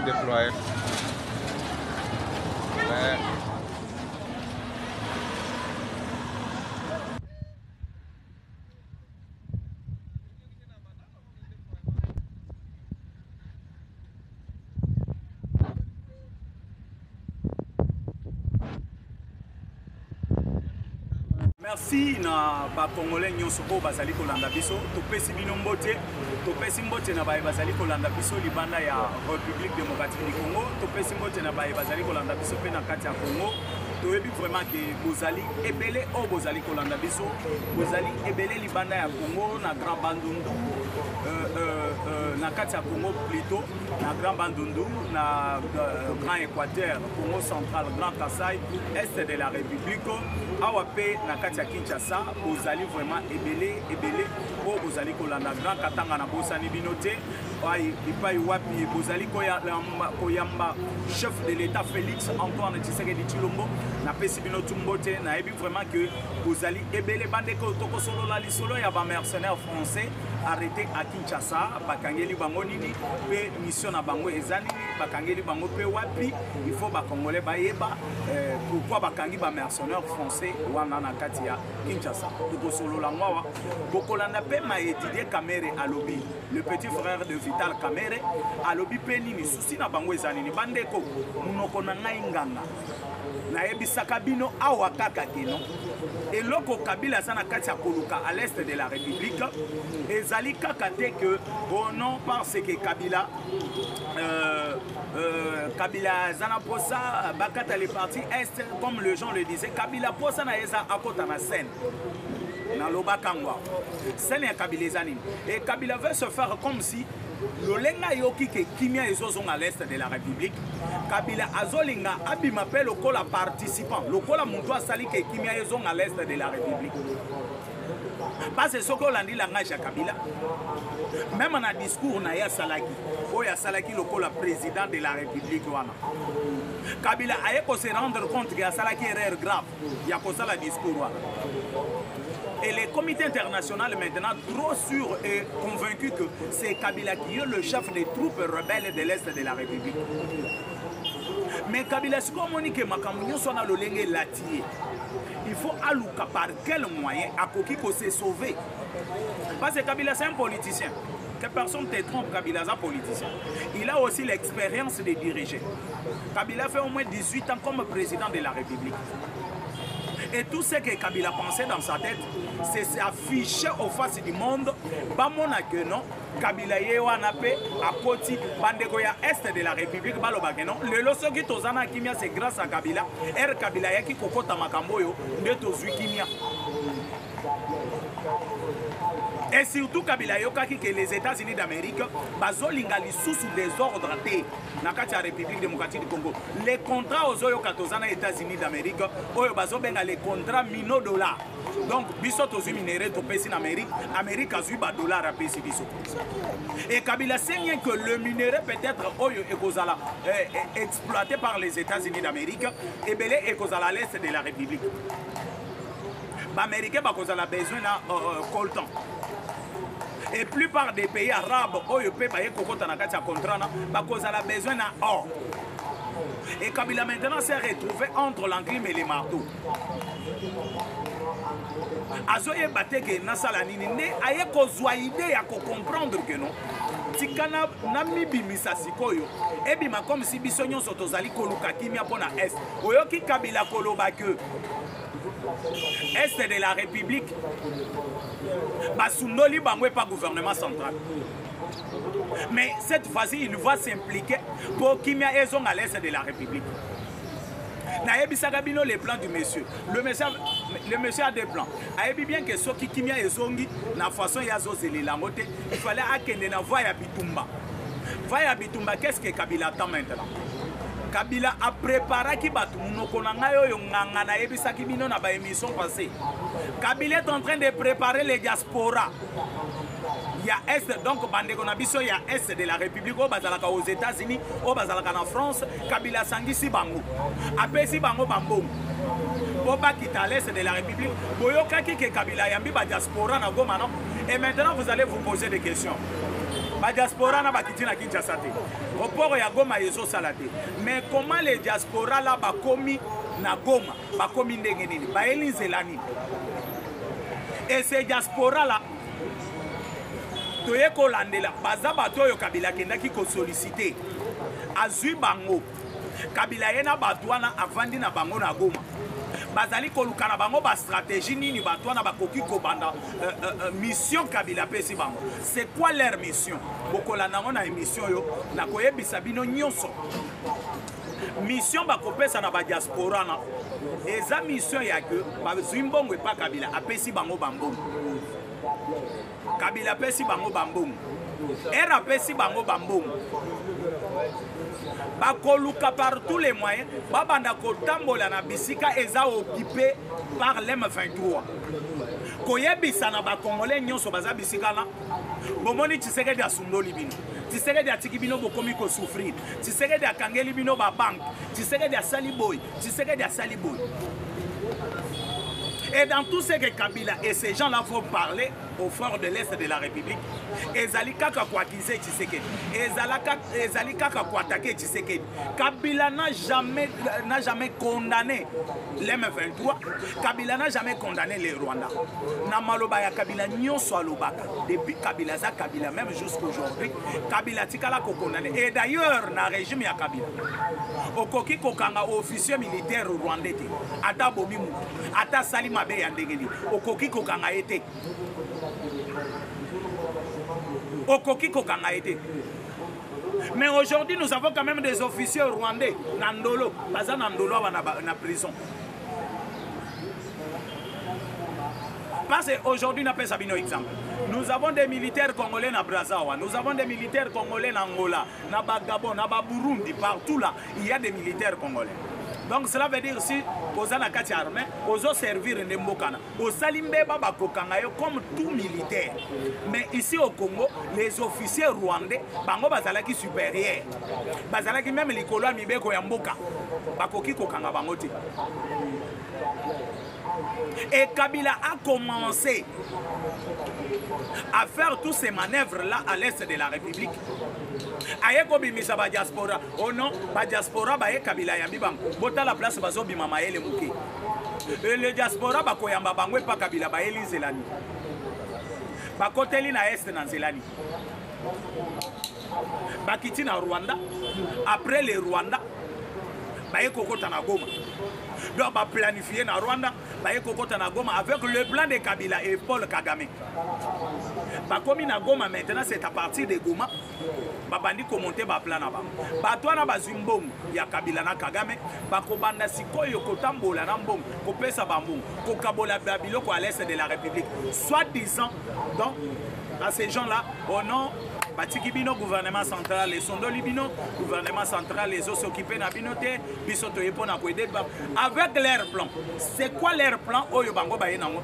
déployé. Mais merci na ba congolais nyonso ko bazali kolanda biso topesi bino mbote topesi mbote na baye bazali kolanda biso libanda ya République démocratique du Congo topesi mbote na baye bazali kolanda biso pe na kati ya Congo toyebi vraiment que bozali ebele o bozali kolanda biso bozali ebele libanda ya Congo na Grand Bandundu na kati ya Congo plutôt na Grand Bandundu na Grand Équateur Congo central Grand Kassai est de la République awa pe na kati ya Kinshasa bozali vraiment ebele o bozali kolanda Grand Katanga na bosani binote ipai wapi bozali koyamba chef de l'État Félix Antoine Tshisekedi Tshilombo na pesi bino tumbote na ebi vraiment que bozali ebele bandeko toko solo la lisolo ya ba mercenaires français arrêté à Kinshasa bakangeli bango nini pe mission na bango ezani bakangeli bango pe wapi il faut ba congolais bayeba pourquoi bakangi ba mercenaires français wana na kati ya Kinshasa toko solo la ngwa bokolanda pe Maïdidie Kamere alobi le petit frère de Vital Kamere alobi pe nini susi na bango ezani ni bandeko munoko na ngai nganga na ebisaka bino awa kaka keno eloko Kabila sana kati ya koluka à l'est de la République ezali kaka te que oh non parce que Kabila Kabila zana posa bakata les partis est comme les gens le disaient Kabila posa na eza akota na scène na lobakangwa scène ya Kabila ezani et Kabila veut se faire comme si lolenga yoki ke kimia ezozonga à l'est de la République Kabila azolinga abima pe lokola participant lokola muntu asali ke kimia ezonga à l'est de la République parce que soko landi langage ya Kabila même na discours na ya salaki oya salaki lokola président de la République wana Kabila aye ko se rendre compte que salaki erreur grave ya ko sala discours wana. Et les comités internationaux maintenant trop sûrs et convaincus que c'est Kabila qui est le chef des troupes rebelles de l'Est de la République. Mais Kabila, si on dit que Makamounio soit dans le lingue latier, il faut alouka par quel moyen à Koki pour se sauver. Parce que Kabila c'est un politicien. Que personne ne te trompe, Kabila est un politicien. Il a aussi l'expérience de diriger. Kabila fait au moins 18 ans comme président de la République. Et tout ce que Kabila pensait dans sa tête, c'est s'afficher au face du monde. Bamona que non, Kabila Yewanape, à Koti, Bandegoya Est de la République, Balobageno. Le loso qui tozana Kimia, c'est grâce à Kabila. Kabila Yaki Kokota Makamboyo, de Tozui Kimia. Et surtout Kabila Yokaki que les États-Unis d'Amérique bazolinga sous désordre na kati la République démocratique du Congo. Les contrats aux Oyokatozana États-Unis d'Amérique, oyo bazobenga les contrats mino dollars. Donc biso tozu minéré to pesi en Amérique, Amérique a eu ba dollar à pesi biso. Et Kabila sait bien que le minerai peut-être oyo ekozala exploité par les États-Unis d'Amérique et belé ekozala à l'est de la République. Ba Américain ba kozala besoin na coltan. Et plupart des pays arabes, où ils peuvent payer kokota na kati ya contrat na, parce a besoin d'un or. Et Kabila maintenant s'est retrouvé entre l'enclume et les marteaux. Azoye bateke na salanini ne aye kozwa idée ya ko comprendre que non. Tikana namibi misasikoyo ebima comme si biso nyonso tozali koluka kimia pona est. Oyoki Kabila koloba que Est de la République, Basundoli Bangwe pas gouvernement central. Mais cette fois-ci, il va s'impliquer pour qu'il y ait à l'Est de la République. Naïbi Sagabino, les plans du monsieur. Le monsieur a des plans. Naïbi bien que ceux qui Kimia et Zongi, na façon Yazo Zélilamote, il fallait akende na Vaya Bitumba. Vaya Bitumba, qu'est-ce que Kabila attend maintenant? Kabila a préparé qui bat émission passée. Kabila est en train de préparer les diasporas. Il y a Est, donc Bandegonabiso, il y a Est de la République, aux États-Unis, en France, Kabila Sangi Sibango. Après Sibango Bambou. Boba qui est à l'Est de la République, Boyoka qui est Kabila Yambi, diaspora, et maintenant vous allez vous poser des questions. La diaspora n'a pas quitté la Kinshasa. report ya Goma yezo salate. Mais comment les diaspora là bakomi na Goma, bakomi ndenge nini, baeli nzelani. Et ces diaspora là toye ko landela baza bato oyo Kabila kendaki ko solliciter azui bango Kabila yena bato wana avandi na bango na Goma bazali koluka na bango ba stratégie nini bato wana bakoki ko banda mission Kabila pesi bango. C'est quoi leur mission? Bokola nango na émission yo na koyebisa bino nyonso mission bakopesa na ba diaspora na eza mission ya que bazui mbongo pa Kabila apesi bango bambongo. Kabila pesi bango bambongo. Era pesi bango bambongo. Bakoluka par tous les moyens, babanda kotambola na bisika eza occupé par l'M23. Koyebisa na ba Congolais nyonso baza bisika na. Bomoni Tshisekedi asundoli bino. Tshisekedi atiki bino bokomi ko souffrir. Tshisekedi akangeli bino ba banque. Tshisekedi asali boy. Tshisekedi asali boy. Et dans tout ce que Kabila et ces gens-là vont parler au fort de l'Est de la République, ezali kaka kwa kize Tshisekedi, ezali kaka kwa attaquer Tshisekedi. Kabila n'a jamais condamné l'M23. Kabila n'a jamais condamné les Rwandais. Na maloba ya Kabila nyonso alobaka. Depuis Kabila za Kabila même jusqu'aujourd'hui, Kabila tikala ko condamné. Et d'ailleurs na régime ya Kabila, okoki kokanga officier militaire rwandais te. Ata bomi mu, ata salima be ya ndengeli. Okoki kokanga ete. Okoki kokanga ete. Mais aujourd'hui, nous avons quand même des officiers rwandais, Nandolo, Baza Nandolo na prison. Parce qu'aujourd'hui, nous avons ça un exemple. Nous avons des militaires congolais na Brazzaville, nous avons des militaires congolais na Angola, na Gabon, na Burundi, partout là, il y a des militaires congolais. Donc cela veut dire si aux anakati armée, aux servir en Mbokana, aux salimbe baba kokangayo comme tout militaire. Mais ici au Congo, les officiers rwandais, bango bazalaki supérieur. Bazalaki même likolo mibeko ya mboka. Bakoki kokanga bangote. Et Kabila a commencé à faire tous ces manœuvres-là à l'est de la République. Aye ko bimisa ba diaspora. Oh non, ba diaspora ba ye Kabila yambi bang. Bota la place bazo bima maele muke. Et le diaspora ba ko yamba bangwe pa Kabila ba eli Zelani. Ba koteli na est na Zelani. Ba kiti na Rwanda. Après le Rwanda, ba ye kokota na Goma. Donc ba planifier na Rwanda, ba ye kokota na Goma avec le plan de Kabila et Paul Kagame. Ba komi na Goma maintenant c'est à partir de Goma. Babandi commenter ba plan na ba. Ba toana ba zumbong ya Kabila na Kagame, ba ko banda sikoyo kotambola na mbong, ko pesa bambong, ko kabola babilo ko à l'est de la République. Soit disant donc à ces gens-là au nom Batiki bino gouvernement central les sondo libino gouvernement central les os occupés na binote bisoto yepona ko aider avec leur plan. C'est quoi leur plan oyo bango baye nango?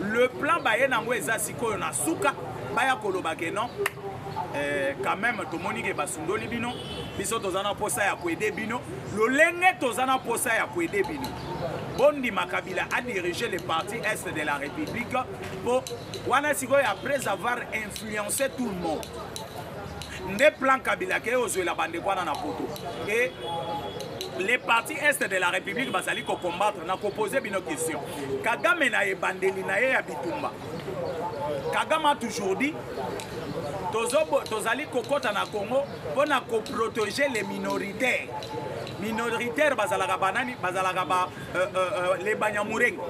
Le plan baye nango eza sikoyo na suka baya koloba ke non quand même to monike basundo libino bisoto zana posa ya ko aider bino lolenge to zana posa ya ko aider bino. Bondi Makabila a dirigé le parti Est de la République pour wana sikoyo après avoir influencé tout le monde. Des plans Kabila qui ont la bande na poto. Et les partis Est de la République basali ko combattre na ko poser bino question. Kagame na e bandeli na ye Bitumba. Kagame a toujours dit tozali kokota na Congo pour na ko protéger les minoritaires. Minoritaires bazalaka banani bazalaka ba les Banyamulenge.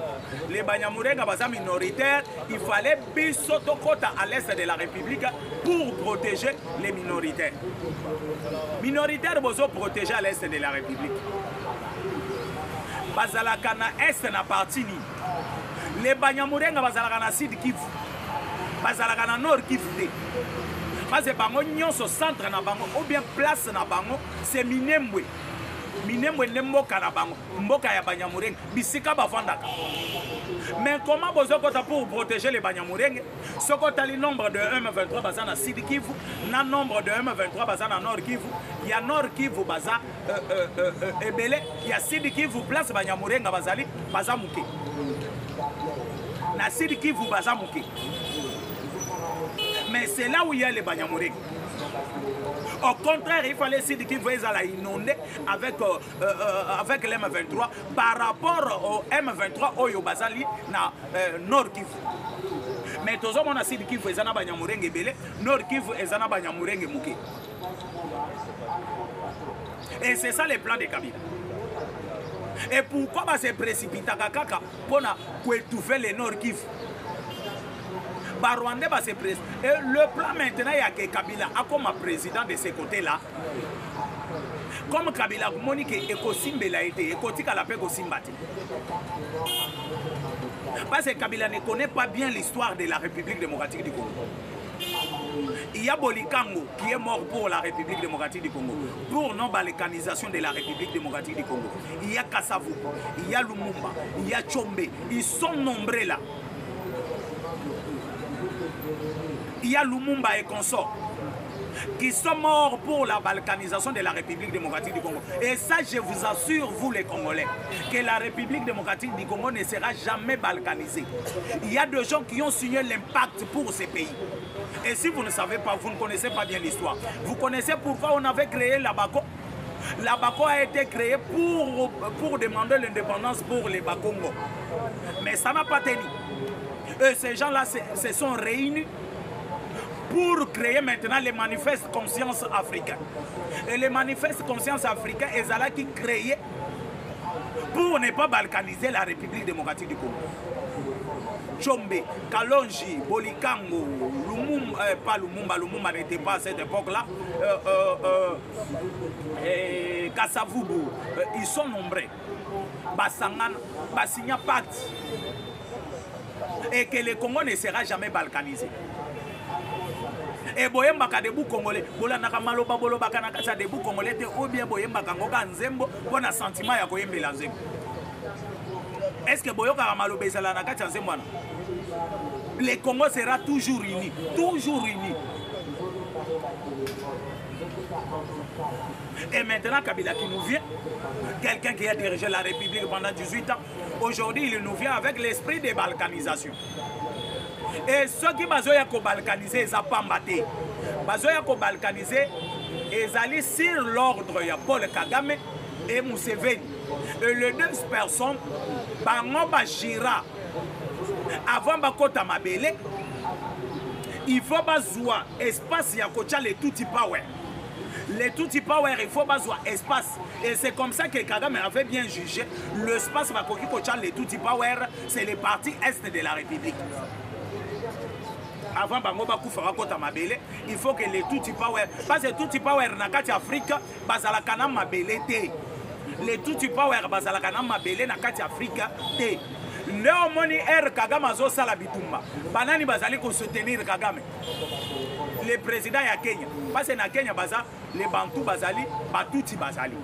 Les Banyamulenge baza minoritaires, il fallait bisoto kota à l'est de la République pour protéger les minoritaires. Minoritaires bozo protéger à l'est de la République. Bazalaka na est na parti ni. Les Banyamulenge bazalaka na sud Kivu. Bazalaka na nord Kivu. Parce que bango nyonso centre na bango ou bien place na bango c'est Minembwe. Minembwe nemboka na bango mboka ya Banyamulenge bisika bavandaka. Mais comment bozokota pour protéger les Banyamulenge? Sokota le nombre de M23 baza na Sud Kivu, na nombre de M23 baza na Nord Kivu, il y a Nord Kivu baza ebele, il y a Sud Kivu place Banyamulenge bazali baza muke. Na Sud Kivu baza muke. Mais c'est là où il y a les Banyamulenge. Au contraire, il fallait Sud Kivu à inonder avec l'M23 par rapport au M23 Oyo Bazali na Nord Kivu. Mais tous on a Sud Kivu ezana banyamurenge belé, Nord Kivu ezana banyamurenge muke. Et c'est ça le plan de Kabila. Et pourquoi bah, se précipiter kaka pour étouffer le Nord Kivu? Bah, Rwanda bah, se précipiter. Et le plan maintenant, il y a que Kabila a comme président de ce côté-là. Comme Kabila, Monique Ekosimbe l'a été, Ekotika l'a fait Ekosimbati. Parce que Kabila ne connaît pas bien l'histoire de la République démocratique du Congo. Il y a Bolikango qui est mort pour la République démocratique du Congo, pour non-balkanisation de la République démocratique du Congo. Il y a Kassavu, il y a Lumumba, il y a Tchombe. Ils sont nombreux là. Il y a Lumumba et consorts qui sont morts pour la balkanisation de la République démocratique du Congo. Et ça, je vous assure, vous les Congolais, que la République démocratique du Congo ne sera jamais balkanisée. Il y a des gens qui ont signé l'impact pour ces pays. Et si vous ne savez pas, vous ne connaissez pas bien l'histoire. Vous connaissez pourquoi on avait créé la BACO? La BACO a été créée pour demander l'indépendance pour les Bakongo. Mais ça n'a pas tenu. Et ces gens-là se sont réunis pour créer maintenant les manifestes conscience africains. Et les manifestes conscience africains, ils allaient qui créer pour ne pas balkaniser la République démocratique du Congo. Tchombe, Kalonji, Bolikango, Lumumba, pas Lumumba, Lumumba n'était pas à cette époque-là, Kassavubu, ils sont nombreux. Basangana, Basigna Pacte. Et que le Congo ne sera jamais balkanisé. Et boyemba ka debu congolais bola naka maloba boloba kana kasa debu congolais te ou bien boyemba kangoka nzembo pona sentiment ya koyembela nzembo. Est-ce que boyoka maloba ezala na kati nzembo wana? Le Congo sera toujours uni, toujours uni. Et maintenant Kabila qui nous vient, quelqu'un qui a dirigé la République pendant 18 ans, aujourd'hui il nous vient avec l'esprit de balkanisation. Et ceux qui sont balkanisés, ils sont pas mbaté. Ils sont balkanisés, ils allaient sur l'ordre de Paul Kagame et Museveni. Et les deux personnes, Bango Bajira, avant Bakota Mabele, il faut bazoua espace ya kocha les Tutsi Power. Les Tutsi Power, il faut bazoua espace. Et c'est comme ça que Kagame avait bien jugé. L'espace Bakoki kocha les Tutsi Power, c'est les partis est de la République. Avant bango bakufara kota mabele, il faut que les Tutsi Power, parce que Tutsi Power na kati Afrika bazala kana mabele te. Les Tutsi Power bazala kana mabele na kati Afrika te. Leo moni Kagame azo sala bitumba. Banani bazali ko soutenir Kagame. Le président ya Kenya, parce que na Kenya baza les Bantu bazali, Batuti bazali.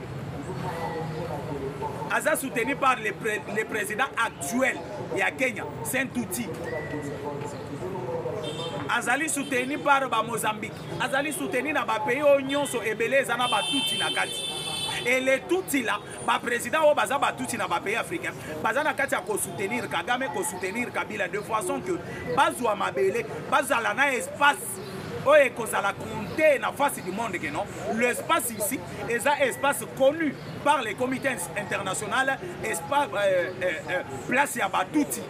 Aza soutenu par le président actuel ya Kenya, Saint-Touti. Azali soutenu par ba Mozambique, azali soutenu na ba pays nyonso ebele zana ba Tutsi na kati. Et les Tutsi là, ba président o baza ba Tutsi na ba pays africain, baza na kati ya ko soutenir Kagame, ko soutenir Kabila de façon que bazwa mabele, bazala na espace oye kozala compter na face du monde que non. L'espace ici est un espace connu par les comités internationaux, espace place ya ba Tutsi.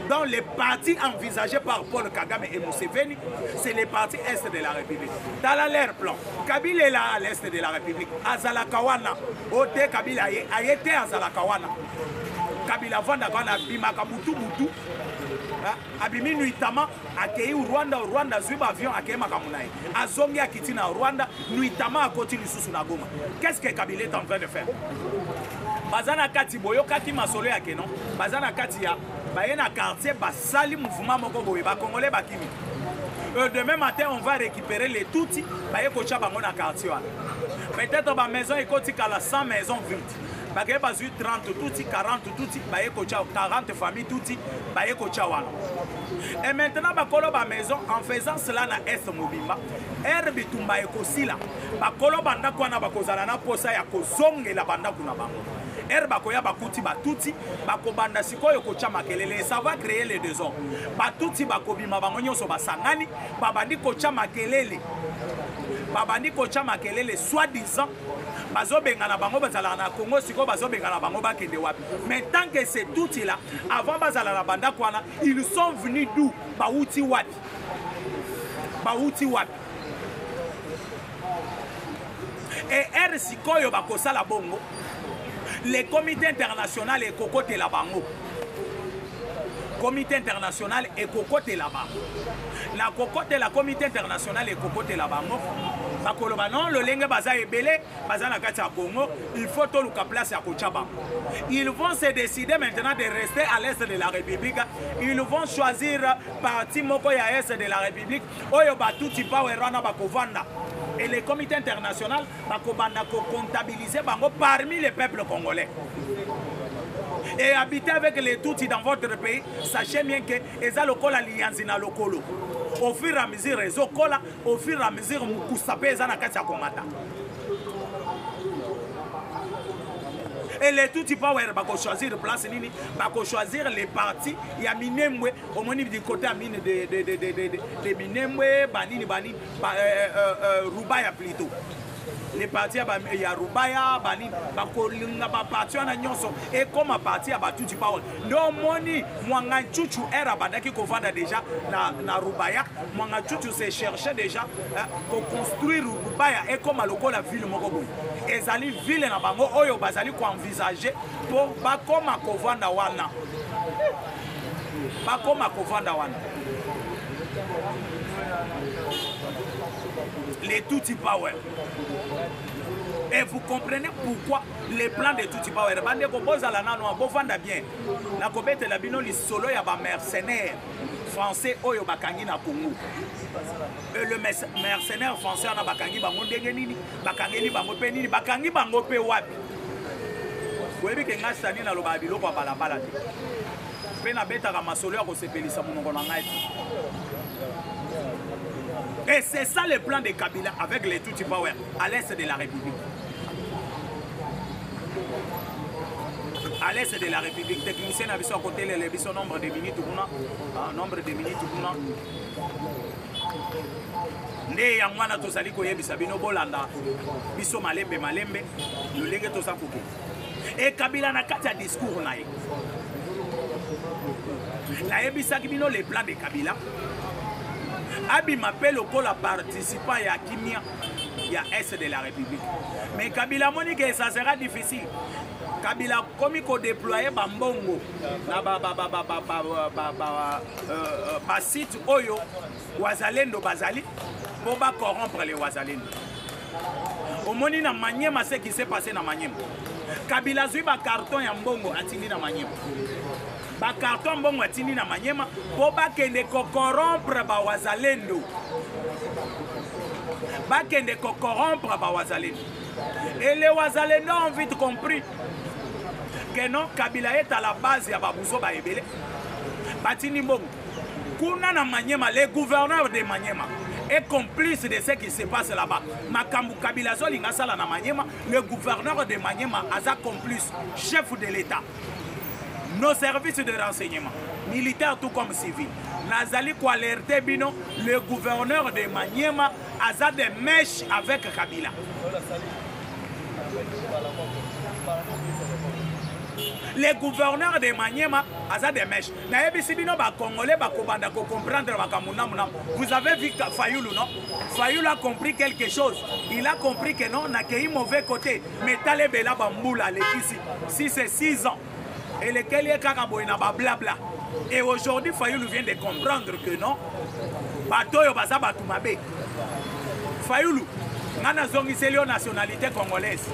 Dans les partis envisagés par Paul Kagame et Museveni, c'est les partis est de la République. Dans leur plan, Kabila est là à l'est de la République. Azalakawana, Ote Kabila a été Azalakawana. Kabila Vanda Kana Bimaka Mutu Mutu, Abimi Nuitama, accueilli au Rwanda, Zuba avion accueilli Makamunaï. Azongi Akitina au Rwanda, Nuitama a continué sous la Goma. Qu'est-ce que Kabila est en train de faire? Bazana Kati Boyo Kati Masolo Yake non? Bazana Kati ya. Bayena quartier basali mouvement moko boye ba congolais bakimi. Demain matin on va récupérer les Tutsi baye kocha bango na quartier wana. Peut-être ba maison ekoti kala 100 maisons vides. Baye bazu 30 Tutsi, 40 Tutsi baye kocha 40 familles Tutsi baye kocha wana. Et maintenant bakolo ba maison en faisant cela na est mobimba. Herbe tumba ekosila. Bakolo banda kwana bakozala na posa ya kozongela banda kuna bango. Bakoya bakuti batuti bakobanda sikoyo kocha makelele, ça va créer les désordres. Batuti bakobima bango nyonso basangani babandi kocha makelele. babandi kocha makelele soi-disant bazobengana bango bazala na Congo siko bazobengana bango bakende wapi. Mais tant que c'est tout là avant bazala na banda kwana ils sont venus d'où bauti wapi et sikoyo bakosala bongo le comité international et kokote la bango comité international et kokote là-bas. La cocotte la comité international et kokote là-bas. Bakoloba non, le lenge baza ebele, baza na kati ya Congo, il faut tout le place à Kochaba. Ils vont se décider maintenant de rester à l'est de la République. Ils vont choisir parti moko ya est de la République. Oyo batuti pa werana bakovanda. Et le comité international bakobanda ko comptabiliser bango parmi les peuples congolais. Et habiter avec les Tutsis dans votre pays, sachez bien que eza lokola lianzina lokolo. Au fur et à mesure ezo kola, au fur et à mesure mukusape eza na kati ya komata. Et les Tutsis power bako choisir place nini, bako choisir les partis ya Minembwe au moni du côté à mine de Minembwe banini Rubaya plutôt. Les partis ya Rubaya bani bakolinga ba parti na nyonso et comme parti ya Tutsi power no moni mwanga chuchu era bandaki ko vanda déjà na Rubaya mwanga chuchu se chercher déjà pour construire Rubaya et comme loko la ville moko boy ezali ville na bango oyo bazali ko envisager pour bakoma ko vanda wana les Tutsi power. Et vous comprenez pourquoi les plans de Tutsi power. Bande ko bozala nano bovanda bien. Na kobete la bino li solo ya ba mercenaires français oyo bakangi na Congo. Et le mercenaire français na bakangi bango ndenge nini? Bakangeli bango pe nini? Bakangi bango pe wapi? Webi ke ngasani na loba biloko ya balabala te. Pe na beta ka masolo ya ko sepelisa monoko na ngai. Et c'est ça le plan de Kabila avec les Tutsi power à l'est de la République. À l'est de la République, technicien a vu son côté le nombre de minutes ne yangwana tozali koyebisa bino bolanda biso malembe lolenge toza koke. Et Kabila na kati ya discours na ye nayebisaki bino le plan de Kabila. Abi m'appelle au col à participant à Kimia, il y a Est de la République. Mais Kabila Monique, ça sera difficile. Kabila comme il déployer Bambongo, site Oyo, Wazalendo Bazali, pour corrompre les Wazalendo. Au moni na Maniema, ce qui s'est passé dans Maniema. Kabila zui ba carton ya Mbongo atindi na Maniema. Ba carton Mbongo atindi na Maniema pour bakende ko corrompre ba Wazalendo. Bakende ko corrompre ba Wazalendo. Et les Wazalendo ont vite compris que non, Kabila est à la base ya babuzo ba ebele. Batindi Mbongo. Kuna na Maniema, les gouverneurs de Maniema est complice de ce qui se passe là-bas. Makambu Kabila Zolinga Sala na Maniema, le gouverneur de Maniema a complice, chef de l'État. Nos services de renseignement, militaires tout comme civils, Nazali ko alerté bino, le gouverneur de Maniema a des mèches avec Kabila. Les gouverneurs de Maniema a des mèches. Congolais comprendre. Vous avez vu Fayoulou, non? Fayoulou a compris quelque chose. Il a compris que non, n'a qu'un mauvais côté. Mais Talebela Bamboula, si c'est 6 ans. Et lequel est Kakaboina blabla. Et aujourd'hui, Fayoulou vient de comprendre que non. Batoyo Baza Batumabe. Fayoulou, Nana Zongi Selio nationalité congolaise.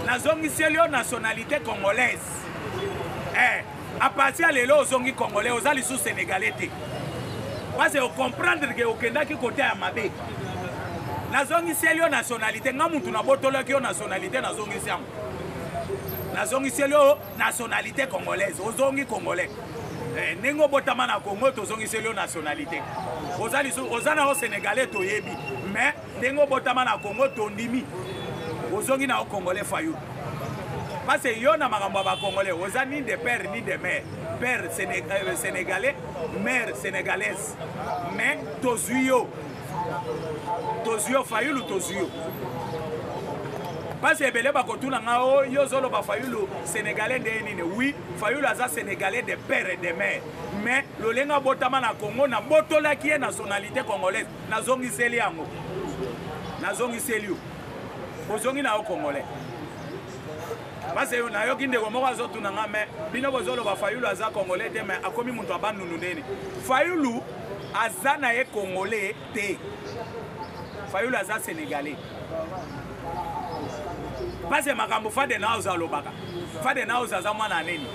Nazongi Selio nationalité congolaise. À partir de là, Zongi congolais, aux alliés sous sénégalais. Parce que comprendre que au Kenda qui côté à Mabé. Nazongi Selio nationalité, Namutu na botola qui nationalité Nazongi Siam. Nazongi Selio nationalité congolaise, aux Zongi congolais. Nengo botama na Congo, aux Zongi Selio nationalité. Aux alliés au sénégalais toyebi, mais Nengo botama na Congo tondimi. Ozongi na Congolais Fayoulou. Parce que yo na makambo ba Congolais, oza ni de père ni de mère. Père sénégalais, mère sénégalaise. Mais tozuyo Tozio Fayulu Tozio. Parce que Belé Bakotuna Ngao, Yozolo Fayulu sénégalais de Nine. Oui, Fayulu Aza sénégalais de père et de mère. Mais le Lenga Botama na Congo na Botola qui est nationalité congolaise. Nazongi Seliango. Nazongi Selio. Bozongi na Congolais. Parce que na yoki ndeko moko azotuna nga mais bino bozolo ba Fayulu Aza congolais te mais akomi muntu abanunu nene. Fayulu Aza na ye congolais te. Fayulu Aza sénégalais. Parce que makambo Fade Naoza lobaka. Fade Naoza za mwana neni.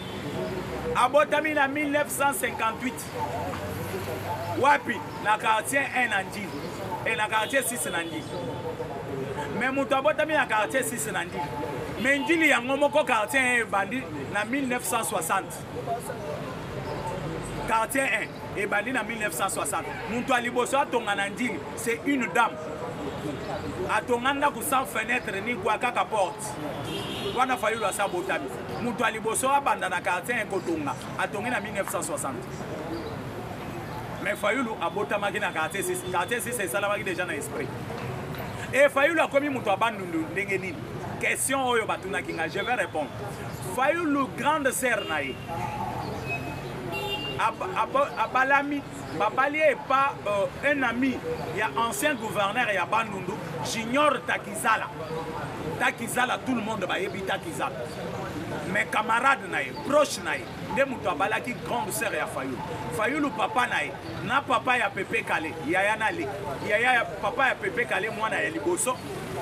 Abotami na 1958. Wapi na quartier 1 Nandi et na quartier 6 Nandi. Mais mutu abotami na quartier 6 Nandi. Mais ndili yango moko quartier 1 bandi na 1960. Quartier 1 et bandi na 1960. Mutu aliboso atonga na ndili, c'est une dame. Atonganda ku sans fenêtre ni kwa kaka porte. Wana Fayulu Aza botami. Mutu aliboso abanda na quartier 1 kotonga. Atongi na 1960. Mais Fayulu abotama ki na quartier 6. Quartier 6 c'est salamaki déjà na esprit. Et Fayulu a commis mutu abandundu ndenge nini? Question oyo batuna kinga, je vais répondre. Fayulu grande sœur naïe. Abalami, Babali est pas un ami, il y a ancien gouverneur, il y a Bandundu, Junior Takizala. Takizala, tout le monde va y Takizala. Mes camarades naïe, proches naïe, de Moutabala qui grande sœur ya Fayulu. Fayulu papa naïe, na papa ya Pepe Kale, yaya nali, yaya papa ya Pepe Kale, moi na ya Liboso,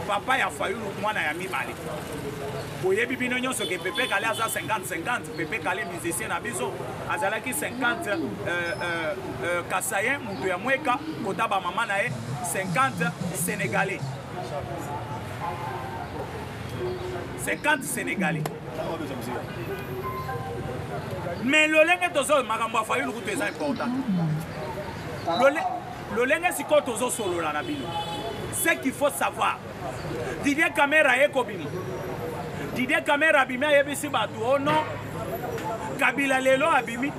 papa ya Fayulu, moi na ya Mibali. Boye bibi no nyonso ke Pepe Kale aza 50-50, Pepe Kale musicien na biso, azalaki 50 Kasayen, mutu ya Mweka, kota ba mama na ye, 50 Sénégalais. 50 Sénégalais. Mais le lenge tozo makambo Fayulu kutu eza important. Le lenge siko tozo solo la nabino. Ce qu'il faut savoir. Didier Kamera ekobima. Didier Kamera abimi yebisi batu ono. Kabila lelo abimi.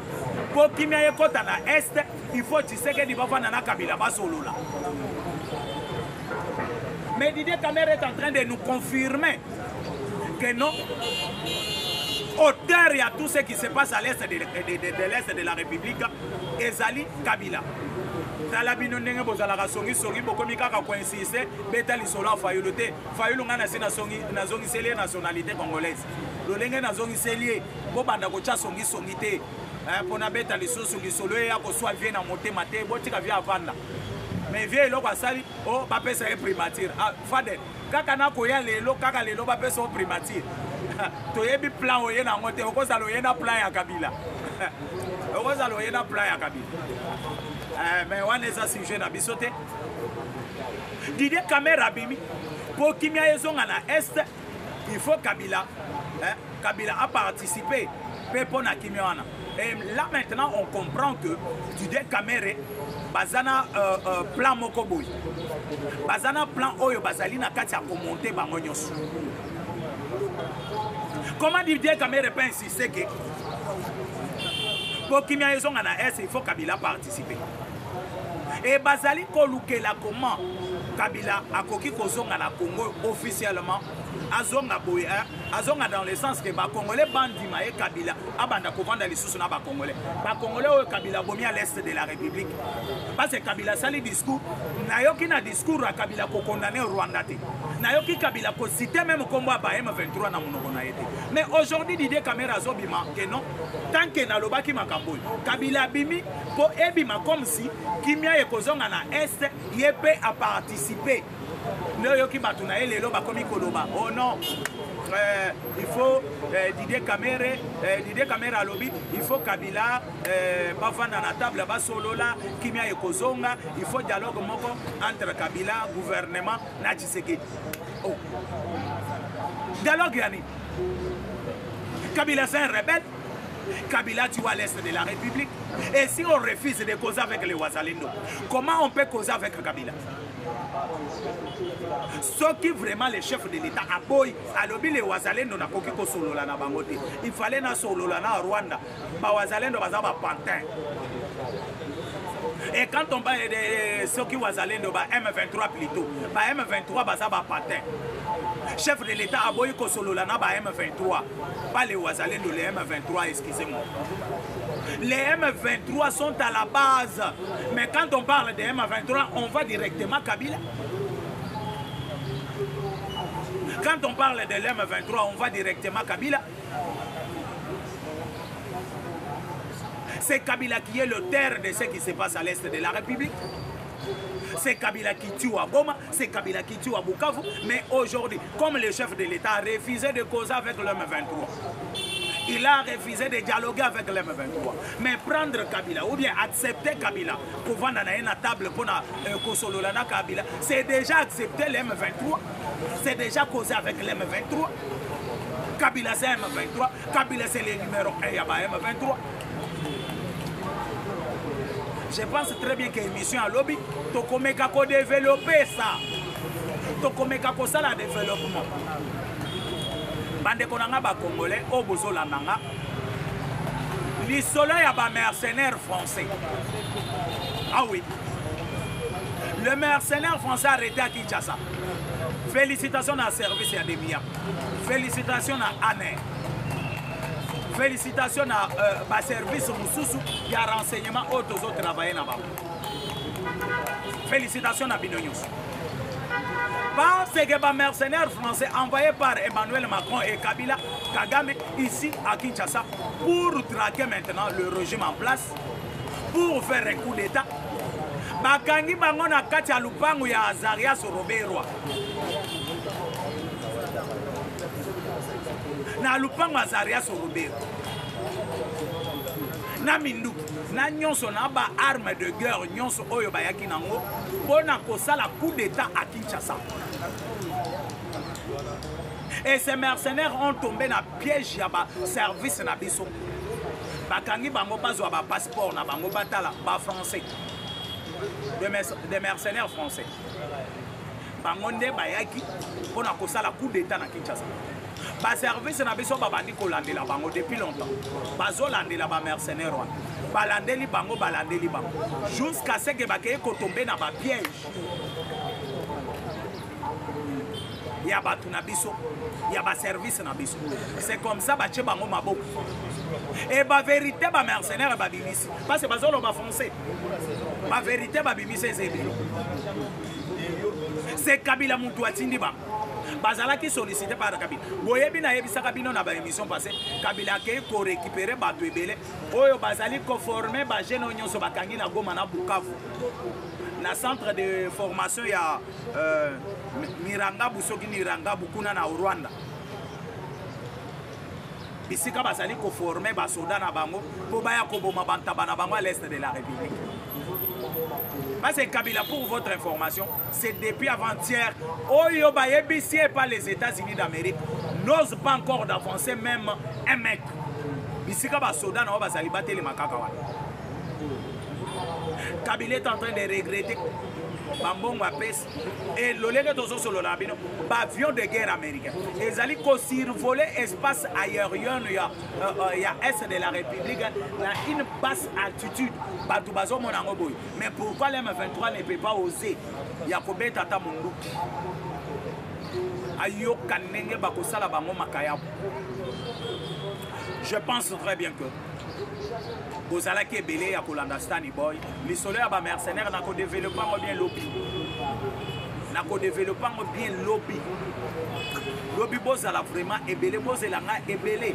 Po kimia yekota na est, il faut Tshisekedi bafana na Kabila basolo la. Mais Didier Kamera est en train de nous confirmer que non, auteur et à tout ce qui se passe à l'est de la République, Ezali Kabila. Talabino ndenge bozalaka songi songi bokomi kaka coïncider betali solo Fayulu te. Fayulu ngana sina songi na zongi selie nationalité congolaise. Lolenge na zongi selie bo banda ko cha songi songi te. Pona betali songi solo ya ko soit vie na motema te botika via avanda. Mais vie eloko asali o ba pesa e primature. Fade kaka na ko ya lelo kaka lelo ba pesa o primature. To yebi plan o yena ngote o ko salo yena plan ya Kabila. O ko salo yena plan ya Kabila. Mais on est à sujet na bisote. Didier Kamera bimi pour kimia ezonga na est, il faut Kabila. Kabila a participé pour na kimia wana. Et là maintenant on comprend que Didier Kamera bazana plan mokoboy. Bazana plan oyo bazali na kati ya komonter bango nyonso. Comment Didier Kamera peut insister que pour kimia ezonga na est, il faut Kabila participer. Et Bazali Kolukela comment Kabila a koki kozonga na Congo officiellement azonga boye azonga dans le sens que ba Congolais bandima et Kabila abanda kovanda les sous na ba Congolais o Kabila bomi à l'est de la République parce que Kabila sali discours na yoki na discours à Kabila ko condamner Rwanda te na yoki Kabila ko citer même combo ba M23 na monoko na été mais aujourd'hui Didier Kamera zobima que non tant que na lobaki makambo Kabila bimi po ebima comme si kimia ekozonga na est yepé a participer ne yoki batuna elelo bakomi koloba oh non il faut Didier Kamera lobby il faut Kabila bafanda na table basolola kimia ekozonga il faut dialogue moko entre Kabila gouvernement na Tshisekedi oh dialogue yani Kabila c'est un rebelle Kabila tu vois l'est de la République et si on refuse de causer avec les Wazalendo comment on peut causer avec Kabila? Ce qui vraiment les chefs de l'État a boy à lobby les Wazalendo na koki ko solola na bangote il fallait na solola na Rwanda ba Wazalendo bazaba pantin Et quand on parle de ceux qui wazalendo, M23 plutôt, M23 baza ba patin. Chef de l'État a boyi kosololana ba M23, pas les wazalendo, les M23, excusez-moi. Les M23 sont à la base, mais quand on parle de M23, on va directement Kabila. Quand on parle de l'M23, on va directement Kabila. C'est Kabila qui est le terre de ce qui se passe à l'est de la République. C'est Kabila qui tue à Goma, c'est Kabila qui tue à Bukavu. Mais aujourd'hui, comme le chef de l'État a refusé de causer avec l'M23, il a refusé de dialoguer avec l'M23. Mais prendre Kabila ou bien accepter Kabila pour vendre à une table pour Kosololana Kabila, c'est déjà accepter l'M23. C'est déjà causé avec l'M23. Kabila c'est M23. Kabila c'est le numéro 1 à M23. Je pense très bien que l'émission à lobby, Tokomeka ko développer ça. Tokomeka ko ça la développement. Bande konanga ba congolais au bozola nanga. Li soleil à ba mercenaires français. Ah oui. Le mercenaire français arrêté à Kinshasa. Félicitations à service à Demia. Félicitations à Anne. Félicitations à service Moussoussou qui a renseignement aux autres travailleurs là-bas. Félicitations à Binonyos. Parce que les mercenaires français envoyés par Emmanuel Macron et Kabila Kagame ici à Kinshasa pour traquer maintenant le régime en place, pour faire un coup d'État. Bakangi bango na kati ya lupangu ya Azarias Roberwa. Na lupangu Azarias Roberwa. Na mindu na nyonso na ba arme de guerre nyonso oyo bayaki nango pona kosala coup d'état à Kinshasa. Et ces mercenaires ont tombé na piège ya ba service na biso. Bakangi bango bazwa ba passeport na bango batala ba français. Des mercenaires français. Bangonde bayaki pour na kosala coup d'état na Kinshasa. Ba service na biso babandi kolandela bango depuis longtemps. Bazo landela ba mercenaires wana. Balandeli bango jusqu'à ce que bakeye ko tomber na ba piège. Ya batu na biso, ya ba service na biso. C'est comme ça ba tche bango maboko. Et ba vérité ba mercenaires ba bimisi parce que bazolo ba français. Ba vérité ba bimisi ezebilo. C'est Kabila mutu atindi ba. Bazala qui sollicité par Kabila. Boyebi na yebisa Kabila na ba émission passée. Kabila ke ko récupérer batu ebele. Oyo bazali ko former ba jeune nyonso bakangi na Goma na Bukavu. Na centre de formation ya Miranga Busoki Miranga Bukuna na Rwanda. Bisika bazali ko former ba soda na bango po baya ko boma bantaba na bango à l'est de la République. Parce que Kabila, pour votre information, c'est depuis avant-hier, Oyo Bayebisi et pas les États-Unis d'Amérique n'osent pas encore d'avancer même un mec. Bisika ba soda na ba salibate les makakawa. Kabila est en train de regretter Bambongo Apes et l'olègue tozo solo labino avion de guerre américain. Ils allaient survoler espace aérien il y a est de la République dans une basse altitude. Mais pourquoi les M23 ne peut pas oser? Il y a combien tata mundu. Ayo kanenge bakosala bango makayabo. Je pense très bien que Bozala qui est belé à Kolandastani boy, les soleils à mercenaires n'a qu'au développement bien lobby. N'a qu'au développement bien lobby. Lobby Bozala vraiment est belé, Bozala est belé.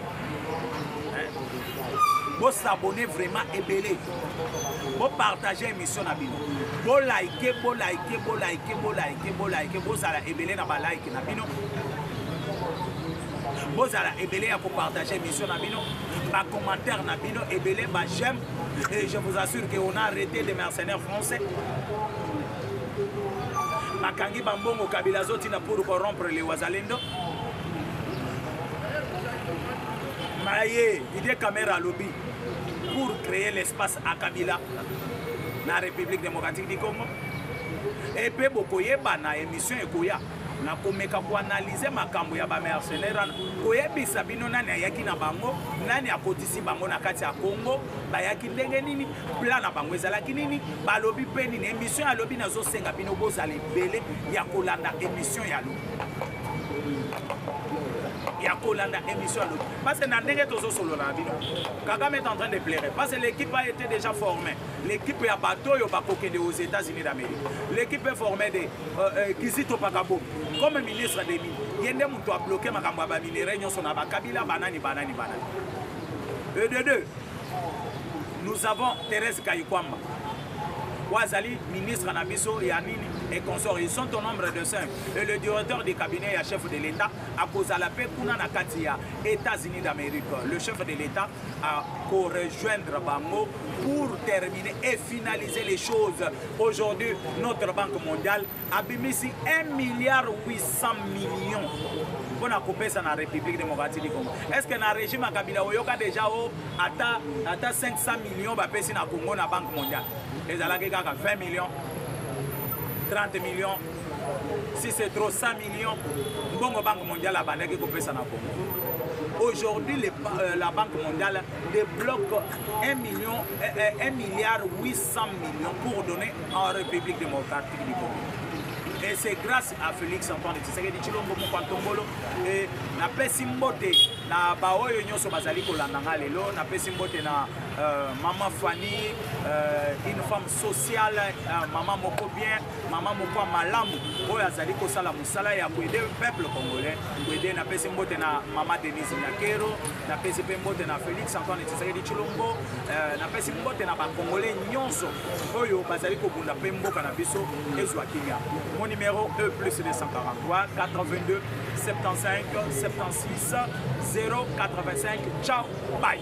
Vous s'abonner vraiment et belé. Vous partagez l'émission à Bino. Vous likez, vous likez, vous likez, vous likez, vous likez, vous allez et belé na ba like na Bino. Vous allez et belé à partager l'émission à Bino. Par commentaire na Bino et belé ba j'aime. Et je vous assure qu'on a arrêté des mercenaires français. Makangi Bambongo Kabila Zotina pour corrompre les Wazalendo. Maye, il y a caméra lobby pour créer l'espace à Kabila dans la République démocratique du Congo. Et puis, beaucoup de émission et Koya. na komeka koanalyse makambo ya bamercenaire wana koyebisa bino nani ayaki na bango nani akotisi bango na kati ya Congo bayaki ndenge nini plan na bango ezalaki nini balobi mpe nini émission ya lobi nazosenga bino bozala ebele ya kolanda émission ya lobi ya kolanda émission à l'autre. Parce que Nandenge Tozo Solo Nabino, Kagame est en train de plaire. Parce que l'équipe a été déjà formée. L'équipe est à bateau aux États-Unis d'Amérique. L'équipe est formée de Kizito Pakabo, comme ministre des Mines. Yende Mouto a bloqué Makamba Mine, Réunion Sonaba, Kabila, Banani. Et de deux, nous avons Thérèse Kayikwamba. Wazali, ministre Nabiso et Anini et consorts, ils sont au nombre de 5. Et le directeur du cabinet et chef de l'État, à cause de la paix, Kuna Nakatia, États-Unis d'Amérique, le chef de l'État a rejoindre Bango pour terminer et finaliser les choses. Aujourd'hui, notre Banque mondiale a bimisi 1,8 milliard pour couper ça dans la République démocratique du Congo. Est-ce que dans le régime Kabila Oyoka déjà à 500 millions de personnes dans le Congo dans la Banque mondiale? Les Alagés 20 millions, 30 millions, si c'est trop 100 millions, la Banque mondiale a bandé qui couper ça dans le Congo. Aujourd'hui, la Banque mondiale débloque 1,8 milliard pour donner en République démocratique du Congo. Et c'est grâce à Félix Antoine Tshisekedi Tshilombo Mokwantongolo et na pesi mbote na baoyo nyonso bazali kolandanga lelo na pesi mbote na maman Fanny, une femme sociale, maman moko bien, maman moko malamu oyo azali kosala musala ya koede peuple congolais koede na pesi mbote na maman Denise Nyakero na pesi mbote na Félix Antoine Tshisekedi Tshilombo na pesi mbote na ba congolais nyonso oyo bazali kobunda pe mboka na biso ezwa kimia. Mon numéro E plus 243 82 75 76 085. Ciao, bye.